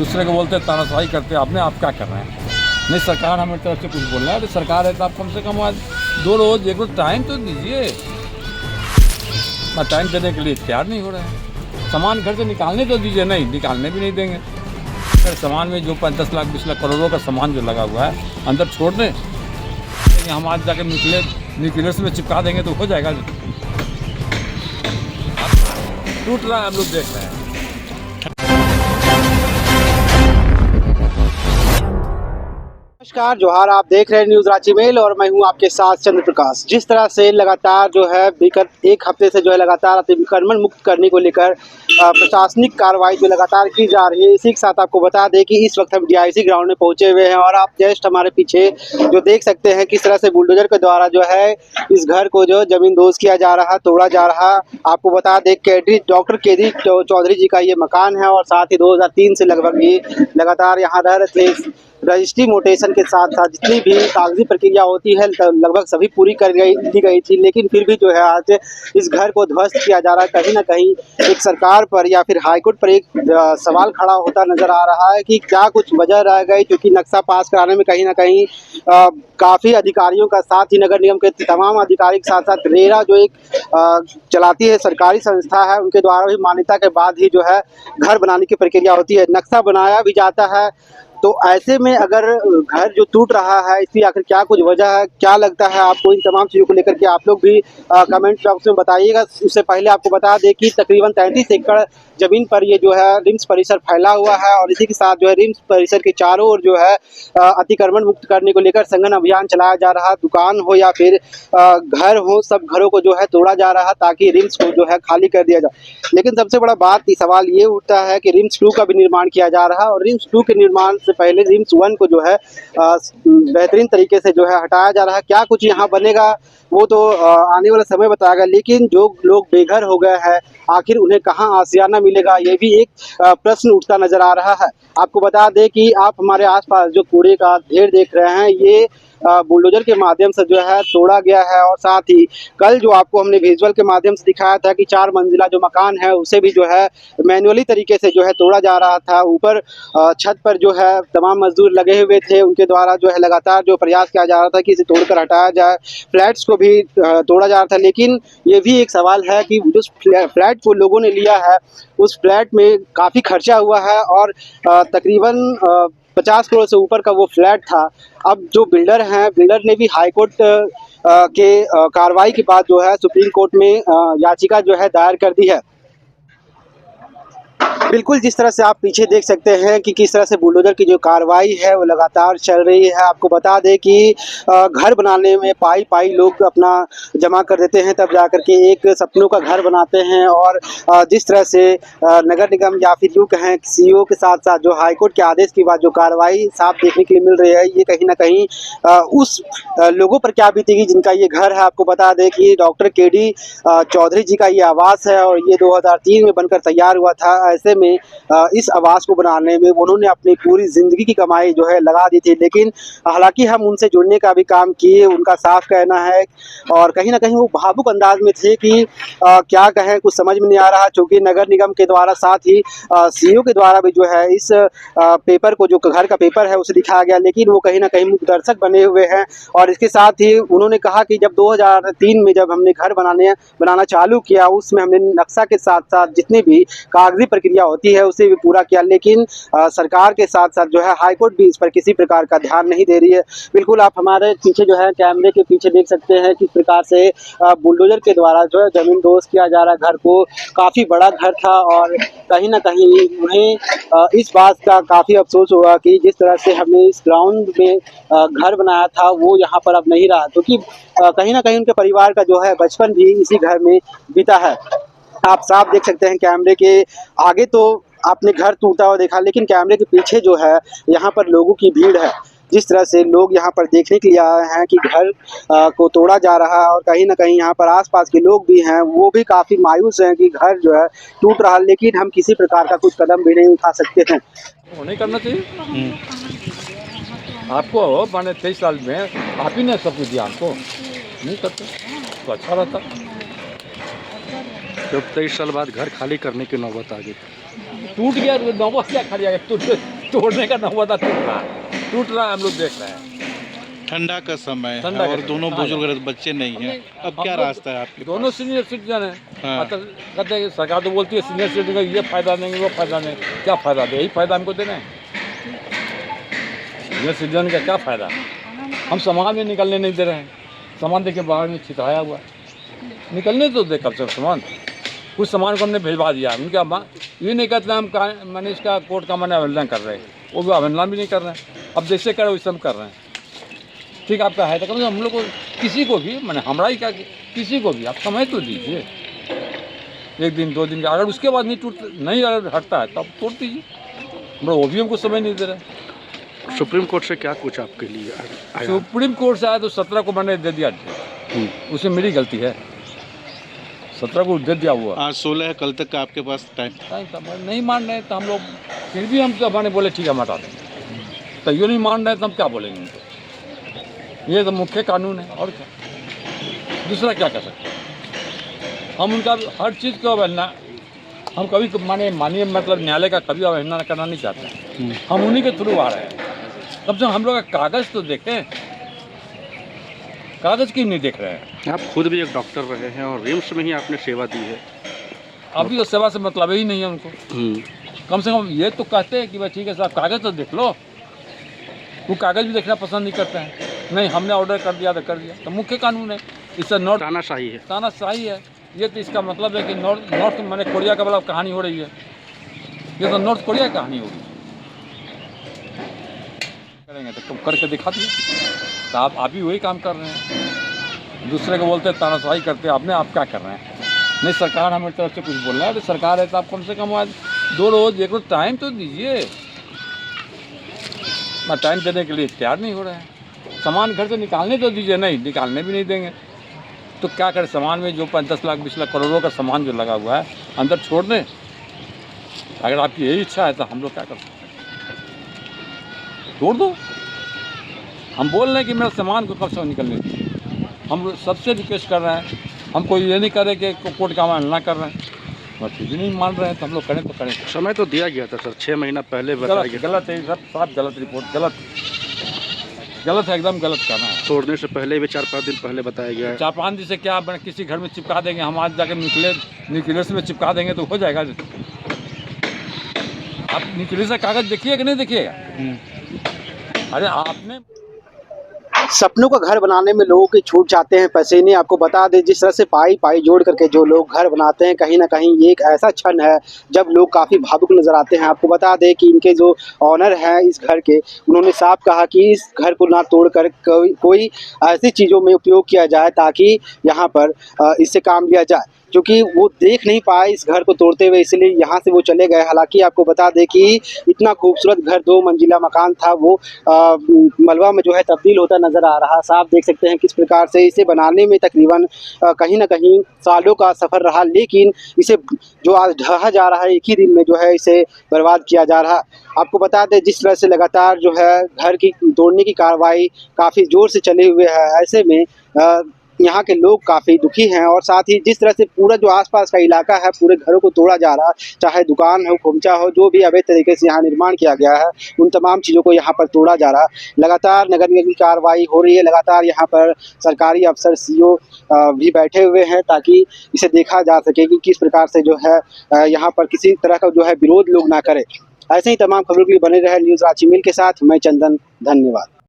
दूसरे को बोलते तानाशाही करते, आपने आप क्या कर रहे हैं? नहीं, सरकार हमें तरफ से कुछ बोल रहा है, तो सरकार है तो आप कम से कम आज 2 रोज़ 1 रोज़ टाइम तो दीजिए। मैं टाइम देने के लिए तैयार नहीं हो रहे हैं। सामान घर से निकालने तो दीजिए, नहीं निकालने भी नहीं देंगे। अगर सामान में जो 10 लाख 20 लाख करोड़ों का सामान जो लगा हुआ है अंदर छोड़ दें, हम आज जाकर न्यूक्लियस में चिपका देंगे तो हो जाएगा। टूट रहा है, हम लोग देख रहे हैं। नमस्कार, जोहार। आप देख रहे हैं न्यूज़ रांची मेल और मैं हूं आपके साथ चंद्र प्रकाश। जिस तरह से लगातार जो है विगत 1 हफ्ते से जो है लगातार अतिक्रमण मुक्त करने को लेकर प्रशासनिक कार्रवाई जो लगातार की जा रही है, इसी के साथ आपको बता दें कि इस वक्त हम DIC ग्राउंड में पहुंचे हुए हैं और आप जस्ट हमारे पीछे जो देख सकते हैं किस तरह से बुलडोजर के द्वारा जो है इस घर को जो जमींदोज किया जा रहा, तोड़ा जा रहा। आपको बता दें डॉक्टर केडी चौधरी जी का ये मकान है और साथ ही 2003 से लगभग ये लगातार यहाँ रह रहे थे। रजिस्ट्री मोटेशन के साथ साथ जितनी भी कागजी प्रक्रिया होती है लगभग सभी पूरी दी गई थी, लेकिन फिर भी जो है आज इस घर को ध्वस्त किया जा रहा है। कहीं ना कहीं एक सरकार पर या फिर हाईकोर्ट पर एक सवाल खड़ा होता नजर आ रहा है कि क्या कुछ वजह रह गई, क्योंकि नक्शा पास कराने में कहीं ना कहीं काफ़ी अधिकारियों का साथ ही नगर निगम के तमाम अधिकारी के साथ साथ रेरा जो एक चलाती है सरकारी संस्था है, उनके द्वारा भी मान्यता के बाद ही जो है घर बनाने की प्रक्रिया होती है, नक्शा बनाया भी जाता है। तो ऐसे में अगर घर जो टूट रहा है इसकी आखिर क्या कुछ वजह है, क्या लगता है आपको? इन तमाम चीज़ों को लेकर के आप लोग भी कमेंट बॉक्स में बताइएगा। उससे पहले आपको बता दें कि तकरीबन 33 एकड़ ज़मीन पर ये जो है रिम्स परिसर फैला हुआ है और इसी के साथ जो है रिम्स परिसर के चारों ओर जो है अतिक्रमण मुक्त करने को लेकर सघन अभियान चलाया जा रहा। दुकान हो या फिर घर हो, सब घरों को जो है तोड़ा जा रहा ताकि रिम्स को जो है खाली कर दिया जाए। लेकिन सबसे बड़ा बात सवाल ये उठता है कि रिम्स 2 का भी निर्माण किया जा रहा और रिम्स 2 के निर्माण से पहले रिम्स 1 को जो है बेहतरीन तरीके से जो है हटाया जा रहा है। क्या कुछ यहाँ बनेगा वो तो आने वाला समय बताएगा, लेकिन जो लोग बेघर हो गए हैं आखिर उन्हें कहाँ आशियाना मिलेगा, ये भी एक प्रश्न उठता नजर आ रहा है। आपको बता दें कि आप हमारे आसपास जो कूड़े का ढेर देख रहे हैं ये बुलडोजर के माध्यम से जो है तोड़ा गया है और साथ ही कल जो आपको हमने विजुअल के माध्यम से दिखाया था कि 4 मंजिला जो मकान है उसे भी जो है मैन्युअली तरीके से जो है तोड़ा जा रहा था। ऊपर छत पर जो है तमाम मजदूर लगे हुए थे, उनके द्वारा जो है लगातार जो प्रयास किया जा रहा था कि इसे तोड़कर हटाया जाए। फ्लैट्स को भी तोड़ा जा रहा था, लेकिन ये भी एक सवाल है कि जो फ्लैट को लोगों ने लिया है उस फ्लैट में काफ़ी खर्चा हुआ है और तकरीबन 50 करोड़ से ऊपर का वो फ्लैट था। अब जो बिल्डर हैं, बिल्डर ने भी हाई कोर्ट के कार्रवाई के बाद जो है सुप्रीम कोर्ट में याचिका जो है दायर कर दी है। बिल्कुल जिस तरह से आप पीछे देख सकते हैं कि किस तरह से बुलडोजर की जो कार्रवाई है वो लगातार चल रही है। आपको बता दें कि घर बनाने में पाई लोग अपना जमा कर देते हैं, तब जाकर के एक सपनों का घर बनाते हैं और जिस तरह से नगर निगम या फिर यूँ कहें CEO के साथ साथ जो हाईकोर्ट के आदेश के बाद जो कार्रवाई साफ देखने के लिए मिल रही है, ये कहीं ना कहीं उस लोगों पर क्या बीतेगी जिनका ये घर है। आपको बता दें कि डॉक्टर केडी चौधरी जी का ये आवास है और ये 2003 में बनकर तैयार हुआ था। ऐसे में इस आवास को बनाने में उन्होंने अपनी पूरी ज़िंदगी की कमाई जो है लगा दी थी, लेकिन हालांकि हम उनसे जुड़ने का भी काम किए, उनका साफ कहना है और कहीं ना कहीं वो भावुक अंदाज में थे कि क्या कहें, कुछ समझ में नहीं आ रहा। चूँकि नगर निगम के द्वारा साथ ही CEO के द्वारा भी जो है इस पेपर को, जो घर का पेपर है उसे दिखाया गया, लेकिन वो कहीं ना कहीं मुख्य दर्शक बने हुए हैं। और इसके साथ ही उन्होंने कहा कि जब 2003 में जब हमने घर बनाना चालू किया उसमें हमने नक्शा के साथ साथ जितनी भी कागजी प्रक्रिया होती है उसे भी पूरा किया, लेकिन सरकार के साथ साथ जो है हाईकोर्ट भी इस पर किसी प्रकार का ध्यान नहीं दे रही है। बिल्कुल आप हमारे पीछे जो है कैमरे के पीछे देख सकते हैं किस प्रकार से बुलडोजर के द्वारा जो है जमींदोज किया जा रहा है घर को। काफ़ी बड़ा घर था और कहीं ना कहीं उन्हें इस बात का काफ़ी अफसोस हुआ कि जिस तरह से हमने इस ग्राउंड में घर बनाया था वो यहाँ पर अब नहीं रहा, क्योंकि कहीं ना कहीं उनके परिवार का जो है बचपन भी इसी घर में बीता है। आप साफ देख सकते हैं कैमरे के आगे तो आपने घर टूटा हुआ देखा, लेकिन कैमरे के पीछे जो है यहाँ पर लोगों की भीड़ है। जिस तरह से लोग यहाँ पर देखने के लिए आए हैं कि घर को तोड़ा जा रहा है और कहीं ना कहीं यहाँ पर आसपास के लोग भी हैं, वो भी काफ़ी मायूस हैं कि घर जो है टूट रहा है, लेकिन हम किसी प्रकार का कुछ कदम भी नहीं उठा सकते हैं। वो नहीं करना चाहिए आपको। मैंने 23 साल में आप ही ने सब कुछ दिया, आपको नहीं करते तो अच्छा रहता। जब 23 साल बाद घर खाली करने की नौबत आ गई, टूट गया नौबत क्या खाली आ गया, टूट तोड़ने का नौबत टूट रहा है, हम लोग देख रहे हैं। ठंडा का समय ठंडा है का और समय, दोनों हाँ, बुजुर्ग बच्चे नहीं हैं, अब क्या रास्ता है आपके दोनों पास? सीनियर सिटीजन है। हाँ। कहते हैं कि सरकार तो बोलती है सीनियर सिटीजन का ये फायदा देंगे वो फायदा नहीं, क्या फायदा दे, यही फायदा हमको देना है। सीनियर सिटीजन का क्या फायदा, हम सामान में निकलने नहीं दे रहे हैं, सामान देखिए बाहर में छिटाया हुआ, निकलने तो दे कब से सामान। कुछ सामान को हमने भिजवा दिया, उनका ये नहीं कहते हम मैंने इसका कोर्ट का मैंने अवहेलना कर रहे हैं, वो भी अवहेलना भी नहीं कर रहे हैं। अब जैसे करे वैसे हम कर रहे हैं। ठीक आपका है तो कम से कम हम लोग को किसी को भी मैंने हमारा ही क्या किसी को भी आप समय तो दीजिए, 1 दिन 2 दिन का, अगर उसके बाद नहीं अगर हटता है तब तोड़ दीजिए। हम लोग वो भी हमको समय नहीं दे रहे। सुप्रीम कोर्ट से क्या कुछ आपके लिए आया? सुप्रीम कोर्ट से आया तो 17 को मैंने दे दिया, उसमें मेरी गलती है, 17 को दे दिया हुआ। आज 16 है, कल तक का आपके पास टाइम नहीं मान रहे तो हम लोग फिर भी हम तो मैंने बोले ठीक है हम हटा दें, तो ये नहीं मान रहे तो हम क्या बोलेंगे उनको। ये तो मुख्य कानून है और क्या, दूसरा क्या कर सकते हैं। हम उनका हर चीज़ को अवहेलना हम कभी मानिए मतलब न्यायालय का कभी अवहेलना करना नहीं चाहते हैं। हम उन्हीं के थ्रू आ रहे हैं, कम से कम हम लोग का कागज़ तो देखें, कागज़ क्यों नहीं देख रहे हैं। आप खुद भी एक डॉक्टर रहे हैं और रिम्स में ही आपने सेवा दी है, अभी तो सेवा से मतलब ही नहीं है उनको। कम से कम ये तो कहते हैं कि भाई ठीक है साहब कागज़ तो देख लो, वो कागज़ भी देखना पसंद नहीं करते हैं। नहीं हमने ऑर्डर कर दिया तो कर दिया, तो मुख्य कानून है, इससे तानाशाही है। तानाशाही है। ये तो इसका मतलब है कि नॉर्थ मैंने कोरिया का वाला कहानी हो रही है, ये तो नॉर्थ कोरिया की कहानी होगी। करेंगे तो तुम करके दिखा दिए, तो आप भी वही काम कर रहे हैं, दूसरे को बोलते हैं तानाशाही करते हैं, आपने आप क्या कर रहे हैं। नहीं सरकार हमारी तरफ से कुछ बोल रहा है तो सरकार है तो आप कम से कम आज 2 रोज़ 1 रोज़ टाइम तो दीजिए। मैं टाइम देने के लिए तैयार नहीं हो रहा है, सामान घर से निकालने तो दीजिए, नहीं निकालने भी नहीं देंगे तो क्या करें। सामान में जो 10 लाख 20 लाख करोड़ों का सामान जो लगा हुआ है अंदर छोड़ दें, अगर आपकी यही इच्छा है तो हम लोग क्या कर सकते हैं, तोड़ दो। हम बोल रहे हैं कि मेरा सामान को कब से निकलने दीजिए, हम सबसे रिक्वेस्ट कर रहे हैं, हम कोई ये नहीं कर रहे कि कोर्ट का अवहेलना कर रहे हैं, बस फिर भी नहीं मान रहे हैं तो हम लोग करें तो करें। समय तो दिया गया था सर, 6 महीना पहले बताया गया। गलत है सब, साफ गलत रिपोर्ट, गलत है, एकदम गलत करना है। तोड़ने से पहले भी 4-5 दिन पहले बताया गया है। 4-5 दिन से क्या किसी घर में चिपका देंगे, हम आज जाकर न्यूक्लियस में चिपका देंगे तो हो जाएगा। आप न्यूक्लियस का कागज़ देखिए कि नहीं देखिएगा। अरे आपने सपनों का घर बनाने में लोगों की छूट जाते हैं पसीने। आपको बता दें जिस तरह से पाई जोड़ करके जो लोग घर बनाते हैं, कहीं ना कहीं ये एक ऐसा क्षण है जब लोग काफ़ी भावुक नज़र आते हैं। आपको बता दें कि इनके जो ऑनर हैं इस घर के, उन्होंने साफ कहा कि इस घर को ना तोड़कर कोई ऐसी चीज़ों में उपयोग किया जाए ताकि यहाँ पर इससे काम लिया जाए, क्योंकि वो देख नहीं पाए इस घर को तोड़ते हुए, इसलिए यहाँ से वो चले गए। हालांकि आपको बता दें कि इतना खूबसूरत घर 2 मंजिला मकान था, वो मलबा में जो है तब्दील होता नज़र आ रहा। साफ देख सकते हैं किस प्रकार से इसे बनाने में तकरीबन कहीं ना कहीं सालों का सफ़र रहा, लेकिन इसे जो आज ढहा जा रहा है एक ही दिन में जो है इसे बर्बाद किया जा रहा। आपको बता दें जिस तरह से लगातार जो है घर की तोड़ने की कार्रवाई काफ़ी ज़ोर से चले हुए है, ऐसे में यहाँ के लोग काफ़ी दुखी हैं। और साथ ही जिस तरह से पूरा जो आसपास का इलाका है, पूरे घरों को तोड़ा जा रहा, चाहे दुकान हो, खोमचा हो, जो भी अवैध तरीके से यहाँ निर्माण किया गया है, उन तमाम चीज़ों को यहाँ पर तोड़ा जा रहा। लगातार नगर निगम की कार्रवाई हो रही है, लगातार यहाँ पर सरकारी अफसर CO भी बैठे हुए हैं ताकि इसे देखा जा सके कि किस प्रकार से जो है यहाँ पर किसी तरह का जो है विरोध लोग ना करें। ऐसे ही तमाम खबरों के लिए बने रहे न्यूज़ रांची मेल के साथ, मैं चंदन, धन्यवाद।